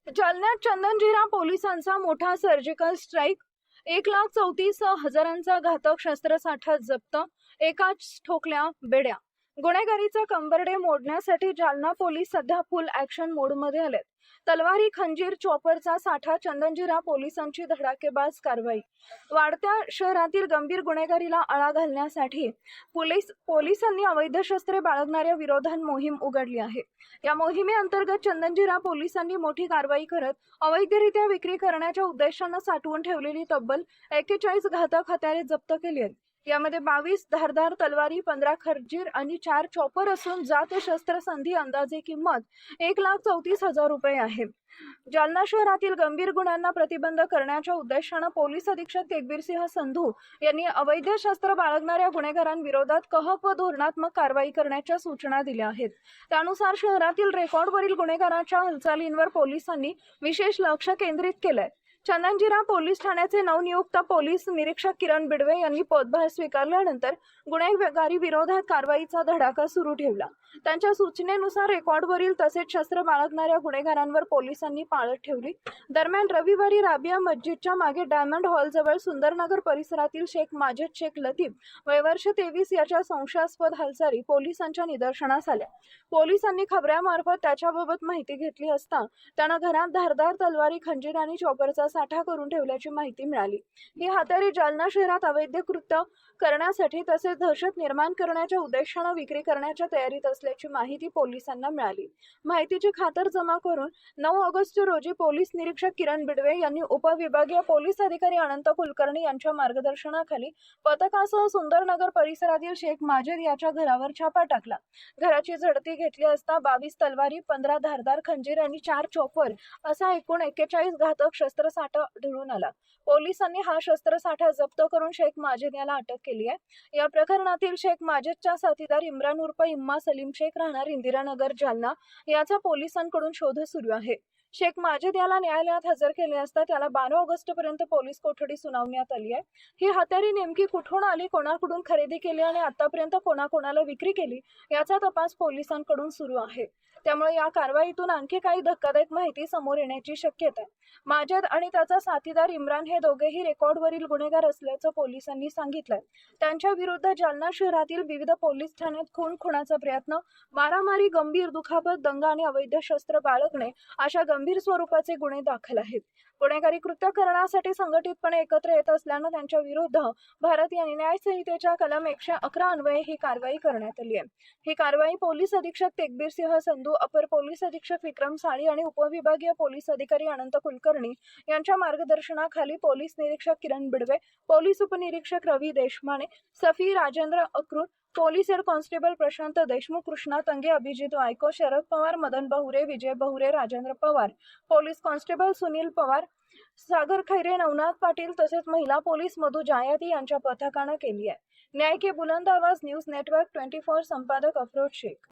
जालन्यात चंदनजीरा पोलिसांचा मोठा सर्जिकल स्ट्राईक। 1,34,000चा घातक शस्त्रसाठा जप्त, एकाच ठोकल्या बेड्या। गुन्हेगारीचा कंबरडे मोडण्यासाठी जालना पोलीस सध्या फुल ऍक्शन मोडमध्ये आलेत। तलवारी, खंजीर, चॉपरचा साठा, चंदनजीरा पोलिसांची धडाकेबाज कारवाई। वाढत्या शहरातील गंभीर गुन्हेगारीला आळा घालण्यासाठी पोलिसांनी अवैध शस्त्रे बाळगणाऱ्या विरोधात मोहीम उघडली आहे। या मोहिमेअंतर्गत चंदनजीरा पोलिसांनी मोठी कारवाई करत अवैधरित्या विक्री करण्याच्या उद्देशाने साठवून ठेवलेली तब्बल 41 घातक हत्यारे जप्त केली आहेत। यामध्ये 22 धारदार तलवारी, 15 खंजीर आणि 4 चॉपर असून जात शस्त्रसंधी अंदाजे किंमत 1,34,000 रुपये आहे। जालना शहरातील गंभीर गुन्ह्यांना प्रतिबंध करण्याच्या उद्देशाने पोलीस अधीक्षक तेगबीरसिंह संधू यांनी अवैध शस्त्र बाळगणाऱ्या गुन्हेगारांविरोधात कहप व धोरणात्मक कारवाई करण्याच्या सूचना दिल्या आहेत। त्यानुसार शहरातील रेकॉर्डवरील गुन्हेगारांच्या हालचालींवर पोलिसांनी विशेष लक्ष केंद्रित केलंय। चंदनजीरा पोलीस ठाण्याचे नवनियुक्त पोलीस निरीक्षक किरण बिडवे यांनी पदभार स्वीकारल्यानंतर गुन्हेगारी विरोधात कारवाईचा धडाका सुरू ठेवला। त्यांच्या सूचनेनुसार रेकॉर्डवरील तसेच शस्त्र बाळगणाऱ्या गुन्हेगारांवर पोलिसांनी पाळत ठेवली। दरम्यान रविवारी राबिया मस्जिदच्या मागे डायमंड हॉलजवळ सुंदरनगर परिसरातील शेख माजिद शेख लतीफ वय वर्ष 23 याच्या संशयास्पद हालचाली पोलिसांच्या निदर्शनास आल्या। पोलिसांनी खबऱ्यामार्फत त्याच्याबाबत माहिती घेतली असता त्यांना घरात धारदार तलवारी, खंजीर आणि चॉपरचा साठा करून ठेवल्याची माहिती मिळाली। ही हत्यारे जालना शहरात अवैध कृत्य करण्यासाठी तसेच दहशत निर्माण करण्याच्या उद्देशाने विक्री करण्याच्या तयारीत असल्याची माहिती पोलिसांना मिळाली। माहितीची खातरजमा करून 9 ऑगस्ट रोजी पोलीस निरीक्षक किरण बिडवे यांनी उपविभागीय पोलीस अधिकारी अनंत कुलकर्णी यांच्या मार्गदर्शनाखाली पथकासह सुंदरनगर परिसरातील शेख माजिद याच्या घरावर छापा टाकला। घराची झडती घेतली असता 22 तलवारी, 15 धारदार खंजीर आणि 4 चॉपर असा एकूण 41 घातक शस्त्रसाठा आढळून आला। पोलिसांनी हा शस्त्रसाठा जप्त करून शेख माजिद याला अटक केली आहे। या प्रकरणातील शेख माजिदचा साथीदार इम्रान उर्फ इम्मा सलीम शेख राहणार इंदिरानगर जालना याचा पोलिसांकडून शोध सुरू आहे। शेख माजिद याला न्यायालयात हजर केले असता त्याला 12 ऑगस्ट पर्यंत पोलीस कोठडी सुनावण्यात आली आहे। ही हत्यारे नेमकी कुठून आली, कोणाकडून खरेदी केली आणि आतापर्यंत कोणाकोणाला विक्री केली याचा तपास पोलिसांकडून सुरू आहे। त्यामुळे या कारवाईतून आणखी काही धक्कादायक माहिती समोर येण्याची शक्यता आहे। माजिद आणि त्याचा साथीदार इम्रान हे दोघेही रेकॉर्डवरील गुन्हेगार असल्याचं पोलिसांनी सांगितलंय। त्यांच्या विरुद्ध जालना शहरातील विविध पोलीस ठाण्यात खूनाचा प्रयत्न, मारामारी, गंभीर दुखापत, दंगा आणि अवैध शस्त्र बाळगणे अशा गंभीर स्वरूपाचे गुन्हे दाखल आहेत। गुन्हेगारी कृत्य करण्यासाठी संघटितपणे एकत्र येत असल्यानं त्यांच्या विरुद्ध भारतीय न्याय संहितेच्या कलम 111 अन्वये ही कारवाई करण्यात आली आहे। ही कारवाई पोलीस अधीक्षक तेगबीरसिंह संधू, अपर पोलीस अधीक्षक विक्रम साळी आणि उपविभागीय पोलीस अधिकारी अनंत कुलकर्णी यांच्या मार्गदर्शनाखाली पोलीस निरीक्षक किरण बिडवे, पोलीस उपनिरीक्षक रवी देशमाने, सफी Rajendra Akrur, police head constable Prashant Deshmukh, Krishna Tange, Abhijit Vayko, Sharad Pawar, Madan Bahure, Vijay Bahure, Rajendra Pawar, police constable Sunil Pawar, Sagar Khaire, Navnath Patil तसेच महिला पोलीस मधु जायती यांच्या पथकाने केली आहे। न्याय के बुलंद आवाज न्यूज नेटवर्क 24 संपादक अफरोज शेख।